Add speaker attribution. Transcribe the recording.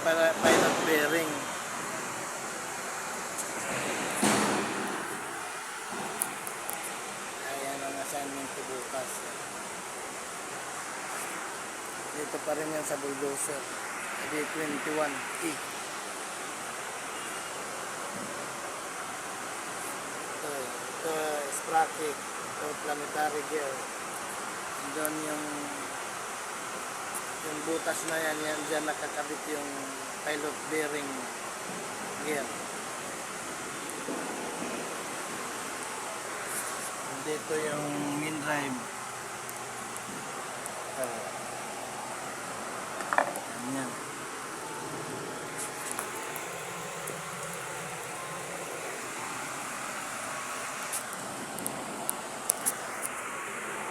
Speaker 1: pilot bearing. Ayan ang assignment ko bukas. Dito pa rin yan sa bulldozer. D21E. Ito sprocket. Ito planetary gear. And doon yung butas na yan, dyan nakakabit yung pilot bearing gear. Dito yung main drive.